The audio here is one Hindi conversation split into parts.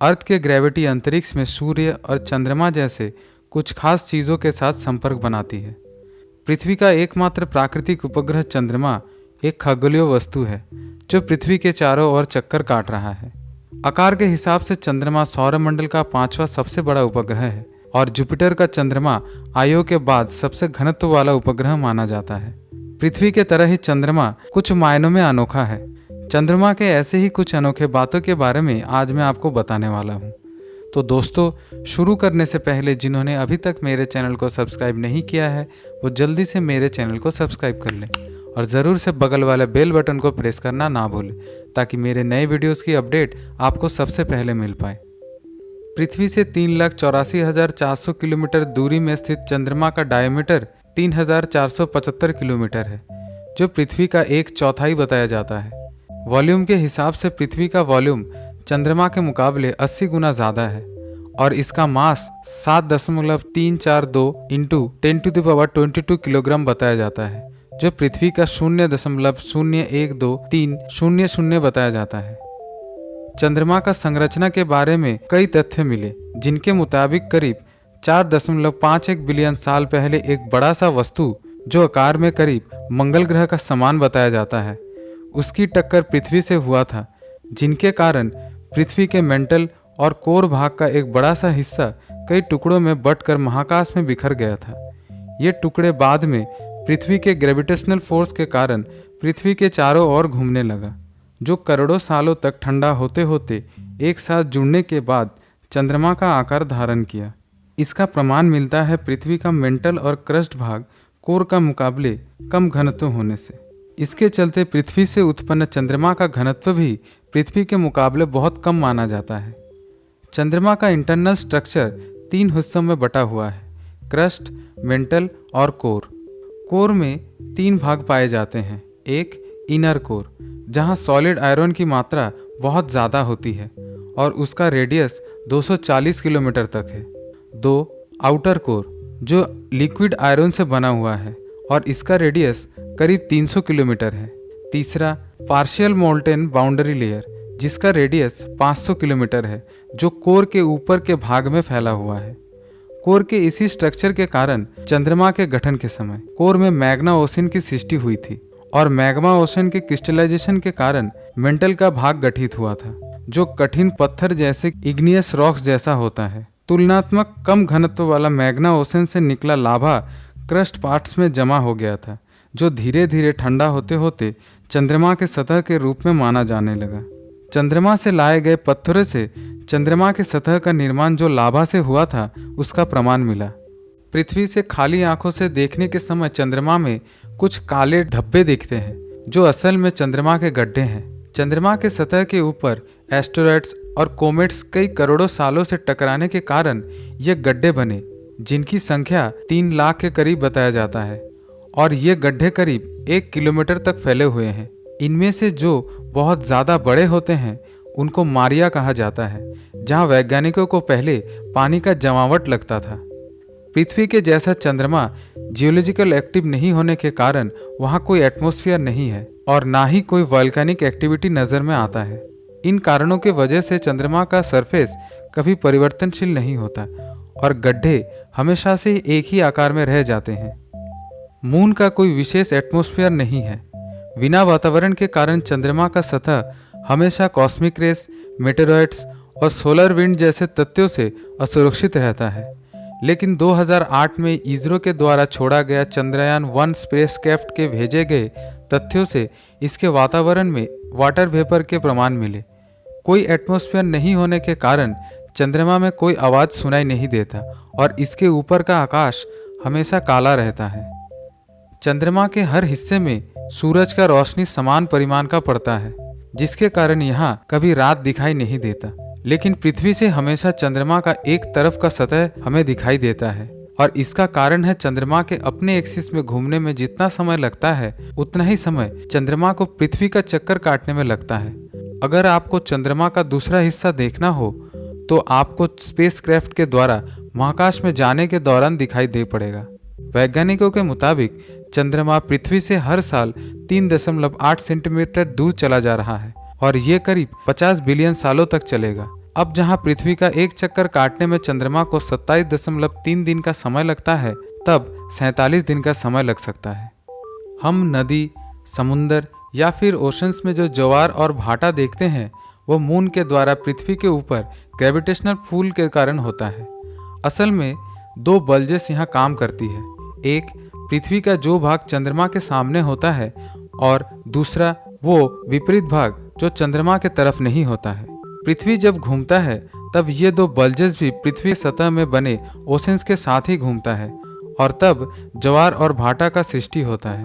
अर्थ के ग्रेविटी अंतरिक्ष में सूर्य और चंद्रमा जैसे कुछ खास चीज़ों के साथ संपर्क बनाती है। पृथ्वी का एकमात्र प्राकृतिक उपग्रह चंद्रमा एक खगोलीय वस्तु है जो पृथ्वी के चारों ओर चक्कर काट रहा है। आकार के हिसाब से चंद्रमा सौरमंडल का 5वां सबसे बड़ा उपग्रह है और जुपिटर का चंद्रमा आयो के बाद सबसे घनत्व वाला उपग्रह माना जाता है। पृथ्वी के तरह ही चंद्रमा कुछ मायनों में अनोखा है। चंद्रमा के ऐसे ही कुछ अनोखे बातों के बारे में आज मैं आपको बताने वाला हूँ। तो दोस्तों, शुरू करने से पहले जिन्होंने अभी तक मेरे चैनल को सब्सक्राइब नहीं किया है वो जल्दी से मेरे चैनल को सब्सक्राइब कर लें और ज़रूर से बगल वाले बेल बटन को प्रेस करना ना भूलें ताकि मेरे नए वीडियोस की अपडेट आपको सबसे पहले मिल पाए। पृथ्वी से 3,84,400 किलोमीटर दूरी में स्थित चंद्रमा का डायमीटर 3,475 किलोमीटर है, जो पृथ्वी का 1/4 बताया जाता है। वॉल्यूम के हिसाब से पृथ्वी का वॉल्यूम चंद्रमा के मुकाबले 80 गुना ज़्यादा है और इसका मास 7.342 इंटू 10⁻22 किलोग्राम बताया जाता है, जो पृथ्वी का 0.0123000 बताया जाता है। चंद्रमा का संरचना के बारे में कई तथ्य मिले, जिनके मुताबिक करीब 4.51 बिलियन साल पहले एक बड़ा सा वस्तु जो आकार में करीब मंगल ग्रह का समान बताया जाता है, उसकी टक्कर पृथ्वी से हुआ था, जिनके कारण पृथ्वी के मेंटल और कोर भाग का एक बड़ा सा हिस्सा कई टुकड़ों में बंटकर महाकाश में बिखर गया था। ये टुकड़े बाद में पृथ्वी के ग्रेविटेशनल फोर्स के कारण पृथ्वी के चारों ओर घूमने लगा, जो करोड़ों सालों तक ठंडा होते होते एक साथ जुड़ने के बाद चंद्रमा का आकार धारण किया। इसका प्रमाण मिलता है पृथ्वी का मेंटल और क्रस्ट भाग कोर का मुकाबले कम घनत्व होने से। इसके चलते पृथ्वी से उत्पन्न चंद्रमा का घनत्व भी पृथ्वी के मुकाबले बहुत कम माना जाता है। चंद्रमा का इंटरनल स्ट्रक्चर 3 हिस्सों में बटा हुआ है: क्रस्ट, मेंटल और कोर। कोर में 3 भाग पाए जाते हैं। एक इनर कोर, जहां सॉलिड आयरन की मात्रा बहुत ज़्यादा होती है और उसका रेडियस 240 किलोमीटर तक है। 2 आउटर कोर, जो लिक्विड आयरन से बना हुआ है और इसका रेडियस करीब 300 किलोमीटर है। तीसरा पार्शियल मोल्टेन बाउंड्री लेयर, जिसका रेडियस 500 किलोमीटर है, जो कोर के ऊपर के भाग में फैला हुआ है। कोर के इसी स्ट्रक्चर के कारण चंद्रमा के गठन के समय कोर में मैग्ना ओशन की सृष्टि हुई थी और मैग्मा ओशन के क्रिस्टलाइजेशन के कारण मेंटल का भाग गठित हुआ था, जो कठिन पत्थर जैसे इग्नियस रॉक्स जैसा होता है। तुलनात्मक कम घनत्व वाला मैग्ना ओशन से निकला लावा क्रस्ट पार्ट्स में जमा हो गया था, जो धीरे धीरे ठंडा होते होते चंद्रमा के सतह के रूप में माना जाने लगा। चंद्रमा से लाए गए पत्थरों से चंद्रमा के सतह का निर्माण जो लावा से हुआ था, उसका प्रमाण मिला। पृथ्वी से खाली आंखों से देखने के समय चंद्रमा में कुछ काले धब्बे दिखते हैं, जो असल में चंद्रमा के गड्ढे हैं। चंद्रमा के सतह के ऊपर एस्टेरॉइड्स और कोमेट्स कई करोड़ों सालों से टकराने के कारण ये गड्ढे बने, जिनकी संख्या 3 लाख के करीब बताया जाता है और ये गड्ढे करीब 1 किलोमीटर तक फैले हुए हैं। इनमें से जो बहुत ज़्यादा बड़े होते हैं उनको मारिया कहा जाता है, जहाँ वैज्ञानिकों को पहले पानी का जमावट लगता था। पृथ्वी के जैसा चंद्रमा जियोलॉजिकल एक्टिव नहीं होने के कारण वहाँ कोई एटमॉस्फेयर नहीं है और ना ही कोई वॉल्केनिक एक्टिविटी नज़र में आता है। इन कारणों के वजह से चंद्रमा का सरफेस कभी परिवर्तनशील नहीं होता और गड्ढे हमेशा से एक ही आकार में रह जाते हैं। मून का कोई विशेष एटमॉस्फेयर नहीं है। बिना वातावरण के कारण चंद्रमा का सतह हमेशा कॉस्मिक रेस, मेटेरॉइड्स और सोलर विंड जैसे तथ्यों से असुरक्षित रहता है। लेकिन 2008 में इसरो के द्वारा छोड़ा गया चंद्रयान-1 स्पेसक्राफ्ट के भेजे गए तथ्यों से इसके वातावरण में वाटर वेपर के प्रमाण मिले। कोई एटमॉस्फेयर नहीं होने के कारण चंद्रमा में कोई आवाज़ सुनाई नहीं देता और इसके ऊपर का आकाश हमेशा काला रहता है। चंद्रमा के हर हिस्से में सूरज का रोशनी समान परिमाण का पड़ता है, जिसके कारण यहाँ कभी रात दिखाई नहीं देता। लेकिन पृथ्वी से हमेशा चंद्रमा का एक तरफ का सतह हमें दिखाई देता है और इसका कारण है चंद्रमा के अपने एक्सिस में घूमने में जितना समय लगता है उतना ही समय चंद्रमा को पृथ्वी का चक्कर काटने में लगता है। अगर आपको चंद्रमा का दूसरा हिस्सा देखना हो तो आपको स्पेसक्राफ्ट के द्वारा महाकाश में जाने के दौरान दिखाई दे पड़ेगा। वैज्ञानिकों के मुताबिक चंद्रमा पृथ्वी से हर साल 3.8 सेंटीमीटर दूर चला जा रहा है और ये करीब 50 बिलियन सालों तक चलेगा। अब जहां पृथ्वी का एक चक्कर काटने में चंद्रमा को 27.3 दिन का समय लगता है, तब 47 दिन का समय लग सकता है। हम नदी, समुंदर या फिर ओशंस में जो ज्वार और भाटा देखते हैं, वो मून के द्वारा पृथ्वी के ऊपर ग्रेविटेशनल पुल के कारण होता है। असल में दो बल्जेस यहाँ काम करती है। एक, पृथ्वी का जो भाग चंद्रमा के सामने होता है, और दूसरा वो विपरीत भाग जो चंद्रमा के तरफ नहीं होता है। पृथ्वी जब घूमता है तब ये दो बल्जेस भी पृथ्वी सतह में बने ओशंस के साथ ही घूमता है, और तब ज्वार और भाटा का सृष्टि होता है।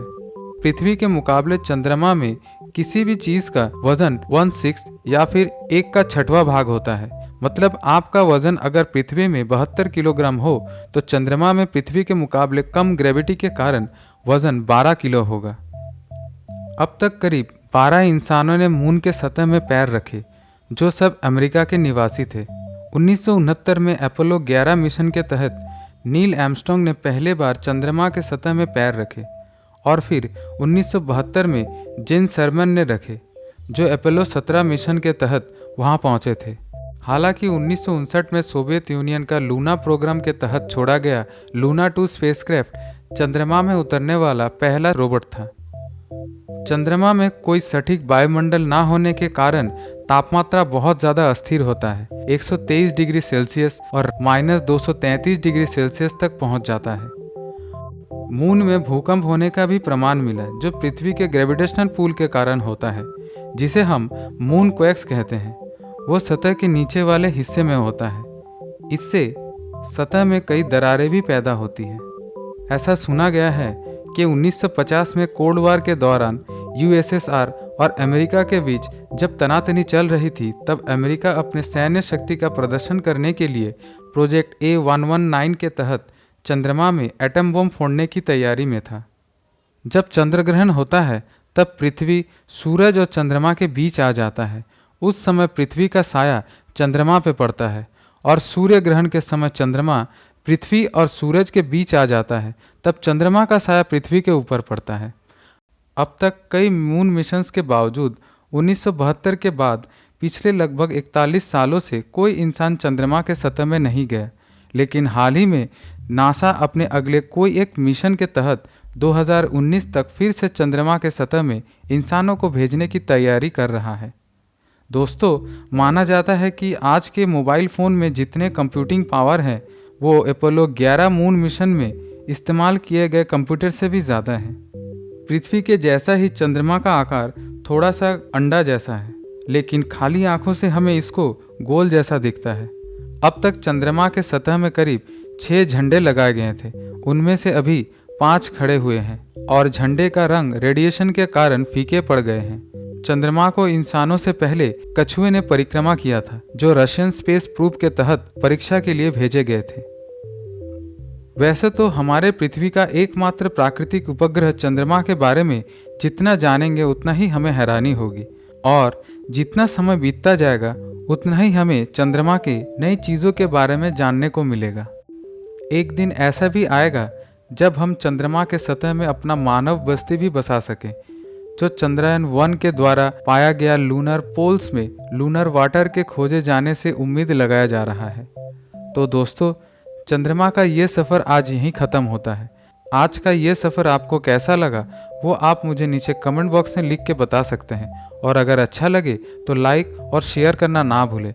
पृथ्वी के मुकाबले चंद्रमा में किसी भी चीज का वजन 1/6 या फिर 1/6 भाग होता है। मतलब आपका वजन अगर पृथ्वी में 72 किलोग्राम हो, तो चंद्रमा में पृथ्वी के मुकाबले कम ग्रेविटी के कारण वजन 12 किलो होगा। अब तक करीब 12 इंसानों ने मून के सतह में पैर रखे, जो सब अमेरिका के निवासी थे। 1969 में अपोलो 11 मिशन के तहत नील आर्मस्ट्रांग ने पहले बार चंद्रमा के सतह में पैर रखे, और फिर 1972 में जेन शर्मन ने रखे, जो अपोलो 17 मिशन के तहत वहां पहुंचे थे। हालांकि 1959 में सोवियत यूनियन का लूना प्रोग्राम के तहत छोड़ा गया लूना 2 स्पेसक्राफ्ट चंद्रमा में उतरने वाला पहला रोबोट था। चंद्रमा में कोई सटीक वायुमंडल ना होने के कारण तापमात्रा बहुत ज़्यादा अस्थिर होता है, 123 डिग्री सेल्सियस और -233 डिग्री सेल्सियस तक पहुंच जाता है। मून में भूकंप होने का भी प्रमाण मिला, जो पृथ्वी के ग्रेविटेशनल पुल के कारण होता है, जिसे हम मून क्वेक्स कहते हैं। वो सतह के नीचे वाले हिस्से में होता है। इससे सतह में कई दरारें भी पैदा होती है। ऐसा सुना गया है कि 1950 में कोल्ड वॉर के दौरान यूएसएसआर और अमेरिका के बीच जब तनातनी चल रही थी, तब अमेरिका अपने सैन्य शक्ति का प्रदर्शन करने के लिए प्रोजेक्ट A119 के तहत चंद्रमा में एटम बम फोड़ने की तैयारी में था। जब चंद्रग्रहण होता है तब पृथ्वी सूरज और चंद्रमा के बीच आ जाता है। उस समय पृथ्वी का साया चंद्रमा पे पड़ता है, और सूर्य ग्रहण के समय चंद्रमा पृथ्वी और सूरज के बीच आ जाता है। तब चंद्रमा का साया पृथ्वी के ऊपर पड़ता है। अब तक कई मून मिशंस के बावजूद 1972 के बाद पिछले लगभग 41 सालों से कोई इंसान चंद्रमा के सतह में नहीं गया। लेकिन हाल ही में नासा अपने अगले कोई एक मिशन के तहत 2019 तक फिर से चंद्रमा के सतह में इंसानों को भेजने की तैयारी कर रहा है। दोस्तों, माना जाता है कि आज के मोबाइल फ़ोन में जितने कंप्यूटिंग पावर हैं, वो अपोलो 11 मून मिशन में इस्तेमाल किए गए कंप्यूटर से भी ज़्यादा है। पृथ्वी के जैसा ही चंद्रमा का आकार थोड़ा सा अंडा जैसा है, लेकिन खाली आंखों से हमें इसको गोल जैसा दिखता है। अब तक चंद्रमा के सतह में करीब 6 झंडे लगाए गए थे। उनमें से अभी 5 खड़े हुए हैं, और झंडे का रंग रेडिएशन के कारण फीके पड़ गए हैं। चंद्रमा को इंसानों से पहले कछुए ने परिक्रमा किया था, जो रशियन स्पेस प्रोब के तहत परीक्षा के लिए भेजे गए थे। वैसे तो हमारे पृथ्वी का एकमात्र प्राकृतिक उपग्रह चंद्रमा के बारे में जितना जानेंगे उतना ही हमें हैरानी होगी, और जितना समय बीतता जाएगा उतना ही हमें चंद्रमा के नई चीज़ों के बारे में जानने को मिलेगा। एक दिन ऐसा भी आएगा जब हम चंद्रमा के सतह में अपना मानव बस्ती भी बसा सकें। जो चंद्रयान 1 के द्वारा पाया गया लूनर पोल्स में लूनर वाटर के खोजे जाने से उम्मीद लगाया जा रहा है। तो दोस्तों, चंद्रमा का ये सफ़र आज यहीं ख़त्म होता है। आज का ये सफ़र आपको कैसा लगा वो आप मुझे नीचे कमेंट बॉक्स में लिख के बता सकते हैं, और अगर अच्छा लगे तो लाइक और शेयर करना ना भूलें।